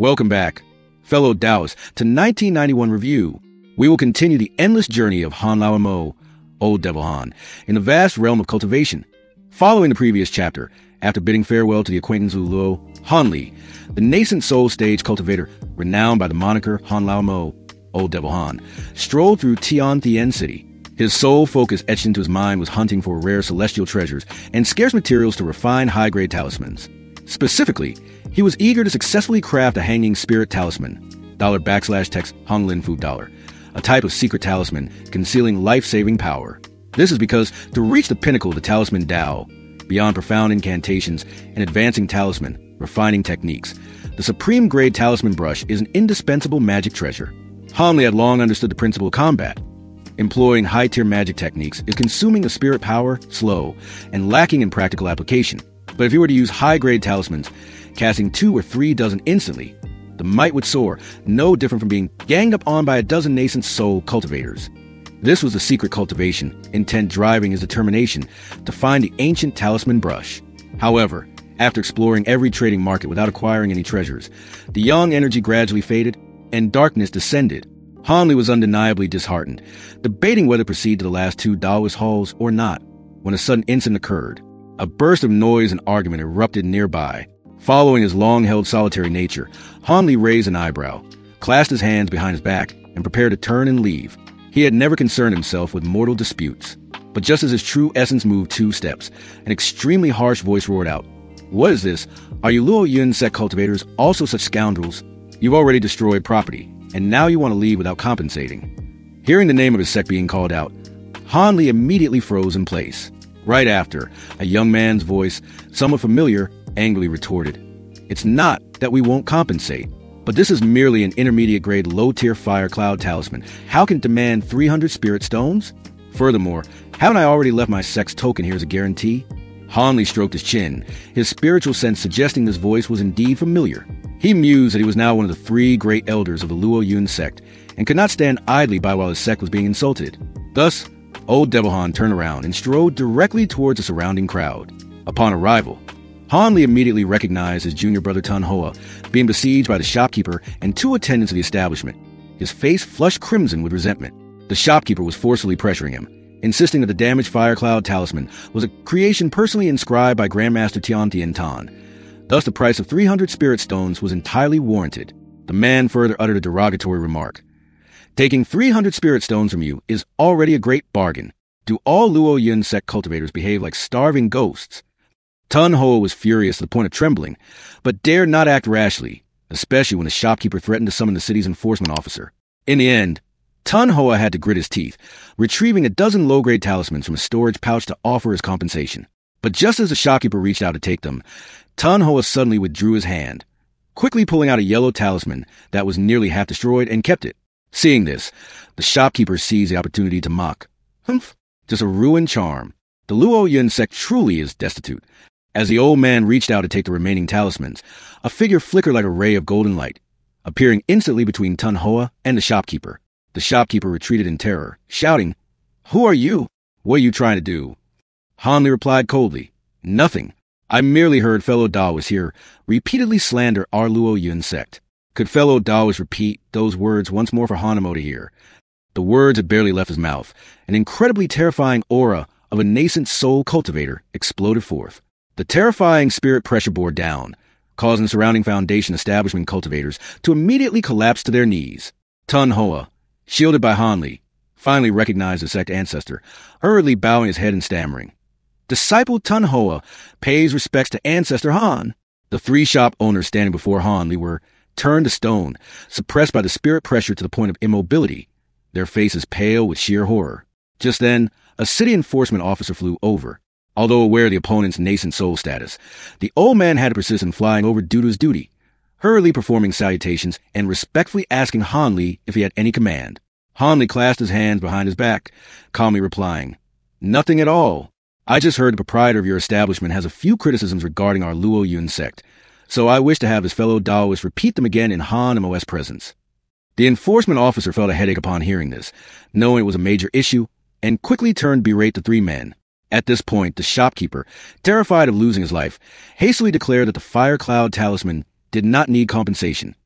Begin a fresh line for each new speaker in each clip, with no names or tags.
Welcome back, fellow Taoists, to 1991 Review. We will continue the endless journey of Han Lao Mo, Old Devil Han, in the vast realm of cultivation. Following the previous chapter, after bidding farewell to the acquaintance of Luo, Han Li, the nascent soul stage cultivator, renowned by the moniker Han Lao Mo, Old Devil Han, strolled through Tian Thien City. His sole focus etched into his mind was hunting for rare celestial treasures and scarce materials to refine high-grade talismans. Specifically, he was eager to successfully craft a hanging spirit talisman, $\text Hong Lin Fu dollar, a type of secret talisman concealing life-saving power. This is because to reach the pinnacle of the talisman Tao, beyond profound incantations and advancing talisman, refining techniques, the supreme grade talisman brush is an indispensable magic treasure. Han Li had long understood the principle of combat. Employing high-tier magic techniques is consuming the spirit power, slow, and lacking in practical application. But if you were to use high-grade talismans, casting 2 or 3 dozen instantly, the might would soar, no different from being ganged up on by a dozen nascent soul cultivators. This was the secret cultivation, intent driving his determination to find the ancient talisman brush. However, after exploring every trading market without acquiring any treasures, the young energy gradually faded, and darkness descended. Han Li was undeniably disheartened, debating whether to proceed to the last 2 Taoist halls or not, when a sudden incident occurred. A burst of noise and argument erupted nearby. Following his long-held solitary nature, Han Li raised an eyebrow, clasped his hands behind his back, and prepared to turn and leave. He had never concerned himself with mortal disputes. But just as his true essence moved 2 steps, an extremely harsh voice roared out, "What is this? Are you Luo Yun sect cultivators also such scoundrels? You've already destroyed property, and now you want to leave without compensating." Hearing the name of his sect being called out, Han Li immediately froze in place. Right after, a young man's voice, somewhat familiar, angrily retorted, "It's not that we won't compensate, but this is merely an intermediate-grade low-tier fire cloud talisman. How can it demand 300 spirit stones? Furthermore, haven't I already left my sect's token here as a guarantee?" Han Li stroked his chin, his spiritual sense suggesting this voice was indeed familiar. He mused that he was now one of the 3 great elders of the Luo Yun sect, and could not stand idly by while his sect was being insulted. Thus, Old Devil Han turned around and strode directly towards the surrounding crowd. Upon arrival, Han Li immediately recognized his junior brother Tun Hoa, being besieged by the shopkeeper and 2 attendants of the establishment. His face flushed crimson with resentment. The shopkeeper was forcefully pressuring him, insisting that the damaged fire cloud talisman was a creation personally inscribed by Grandmaster Tian Thien Tan. Thus the price of 300 spirit stones was entirely warranted. The man further uttered a derogatory remark. "Taking 300 spirit stones from you is already a great bargain. Do all Luo Yun sect cultivators behave like starving ghosts?" Tun Hoa was furious to the point of trembling, but dared not act rashly, especially when the shopkeeper threatened to summon the city's enforcement officer. In the end, Tun Hoa had to grit his teeth, retrieving a dozen low-grade talismans from a storage pouch to offer as compensation. But just as the shopkeeper reached out to take them, Tun Hoa suddenly withdrew his hand, quickly pulling out a yellow talisman that was nearly half destroyed and kept it. Seeing this, the shopkeeper seized the opportunity to mock. "Humph, just a ruined charm. The Luo Yun sect truly is destitute." As the old man reached out to take the remaining talismans, a figure flickered like a ray of golden light, appearing instantly between Tun Hoa and the shopkeeper. The shopkeeper retreated in terror, shouting, "Who are you? What are you trying to do?" Han Li replied coldly, "Nothing. I merely heard fellow Taoists here repeatedly slander our Luo Yun sect." Could fellow Taoists repeat those words once more for Hanamo to hear? The words had barely left his mouth. An incredibly terrifying aura of a nascent soul cultivator exploded forth. The terrifying spirit pressure bore down, causing the surrounding foundation establishment cultivators to immediately collapse to their knees. Tun Hoa, shielded by Han Li, finally recognized the sect ancestor, hurriedly bowing his head and stammering. Disciple Tun Hoa pays respects to ancestor Han. The 3 shop owners standing before Han Li were turned to stone, suppressed by the spirit pressure to the point of immobility, their faces pale with sheer horror. Just then, a city enforcement officer flew over. Although aware of the opponent's nascent soul status, the old man had to persist in flying over due to his duty, hurriedly performing salutations and respectfully asking Han Li if he had any command. Han Li clasped his hands behind his back, calmly replying, "Nothing at all. I just heard the proprietor of your establishment has a few criticisms regarding our Luo Yun sect, so I wish to have his fellow Taoists repeat them again in Han Mo's presence." The enforcement officer felt a headache upon hearing this, knowing it was a major issue, and quickly turned to berate the 3 men. At this point, the shopkeeper, terrified of losing his life, hastily declared that the fire cloud talisman did not need compensation.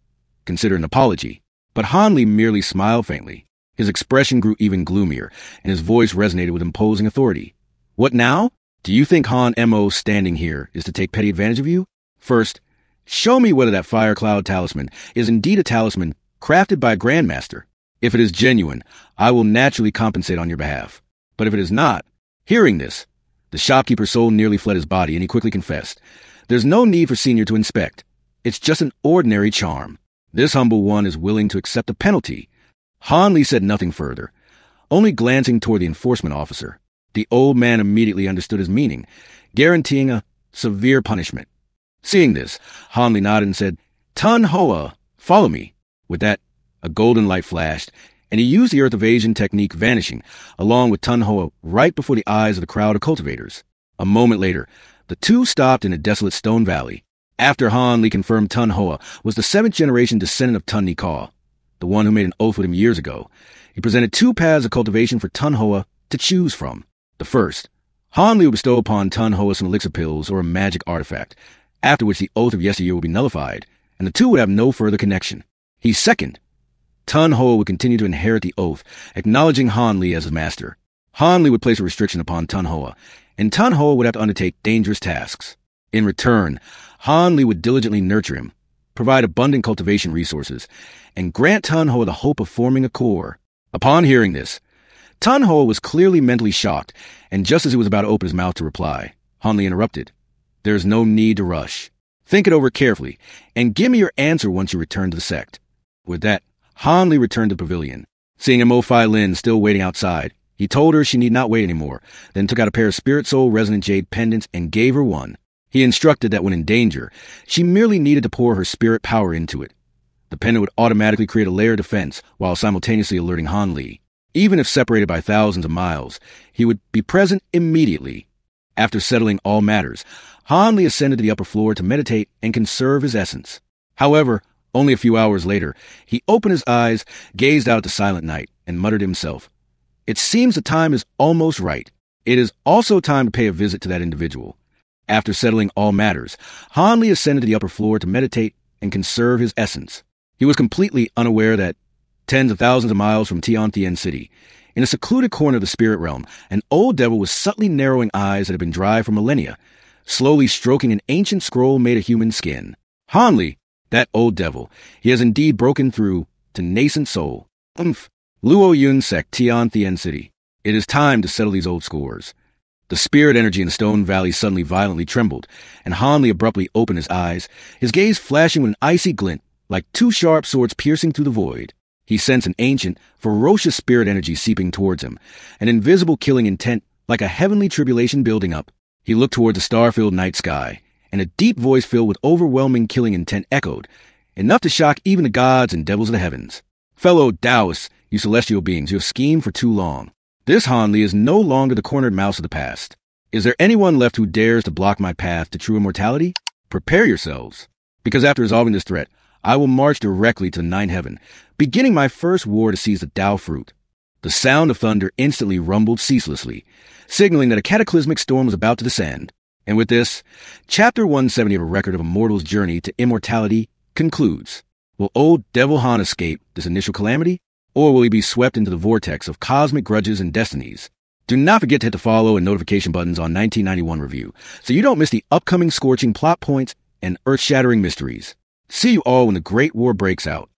consider an apology. But Han Li merely smiled faintly. His expression grew even gloomier, and his voice resonated with imposing authority. What now? Do you think Han Mo standing here is to take petty advantage of you? First, show me whether that fire cloud talisman is indeed a talisman crafted by a grandmaster. If it is genuine, I will naturally compensate on your behalf. But if it is not, hearing this, the shopkeeper's soul nearly fled his body, and he quickly confessed, "There's no need for Senior to inspect. It's just an ordinary charm. This humble one is willing to accept the penalty." Han Li said nothing further, only glancing toward the enforcement officer. The old man immediately understood his meaning, guaranteeing a severe punishment. Seeing this, Han Li nodded and said, "Tun Hoa, follow me." With that, a golden light flashed, and he used the Earth Evasion technique, vanishing, along with Tun Hoa, right before the eyes of the crowd of cultivators. A moment later, the two stopped in a desolate stone valley. After Han Li confirmed Tun Hoa was the 7th-generation descendant of Tun Nikaw, the one who made an oath with him years ago, he presented 2 paths of cultivation for Tun Hoa to choose from. The first, Han Li would bestow upon Tun Hoa some elixir pills or a magic artifact, after which the oath of yesteryear would be nullified, and the two would have no further connection. His second, Tun Hoa would continue to inherit the oath, acknowledging Han Li as his master. Han Li would place a restriction upon Tun Hoa, and Tun Hoa would have to undertake dangerous tasks. In return, Han Li would diligently nurture him, provide abundant cultivation resources, and grant Tun Hoa the hope of forming a core. Upon hearing this, Tun Hoa was clearly mentally shocked, and just as he was about to open his mouth to reply, Han Li interrupted. "There is no need to rush. Think it over carefully, and give me your answer once you return to the sect." With that, Han Li returned to the pavilion. Seeing Mo Fai Lin still waiting outside, he told her she need not wait anymore, then took out a pair of Spirit Soul resonant jade pendants and gave her one. He instructed that when in danger, she merely needed to pour her spirit power into it. The pendant would automatically create a layer of defense while simultaneously alerting Han Li. Even if separated by thousands of miles, he would be present immediately. After settling all matters, Han Li ascended to the upper floor to meditate and conserve his essence. However, only a few hours later, he opened his eyes, gazed out at the silent night, and muttered to himself, "It seems the time is almost right. It is also time to pay a visit to that individual." After settling all matters, Han Li ascended to the upper floor to meditate and conserve his essence. He was completely unaware that, tens of thousands of miles from Tiantian City, in a secluded corner of the spirit realm, an old devil with subtly narrowing eyes that had been dry for millennia, slowly stroking an ancient scroll made of human skin. Han Li, that old devil, he has indeed broken through to nascent soul. Luo Yun Sect, Tiantian City. It is time to settle these old scores. The spirit energy in the stone valley suddenly violently trembled, and Han Li abruptly opened his eyes, his gaze flashing with an icy glint, like 2 sharp swords piercing through the void. He sensed an ancient, ferocious spirit energy seeping towards him, an invisible killing intent like a heavenly tribulation building up. He looked toward the star-filled night sky, and a deep voice filled with overwhelming killing intent echoed, enough to shock even the gods and devils of the heavens. "Fellow Taoists, you celestial beings, you have schemed for too long. This Han Li is no longer the cornered mouse of the past. Is there anyone left who dares to block my path to true immortality? Prepare yourselves, because after resolving this threat, I will march directly to the ninth heaven, beginning my first war to seize the Tao fruit." The sound of thunder instantly rumbled ceaselessly, signaling that a cataclysmic storm was about to descend. And with this, Chapter 170 of A Record of a Mortal's Journey to Immortality concludes. Will old Devil Han escape this initial calamity, or will he be swept into the vortex of cosmic grudges and destinies? Do not forget to hit the follow and notification buttons on 1991 Review, so you don't miss the upcoming scorching plot points and earth-shattering mysteries. See you all when the Great War breaks out.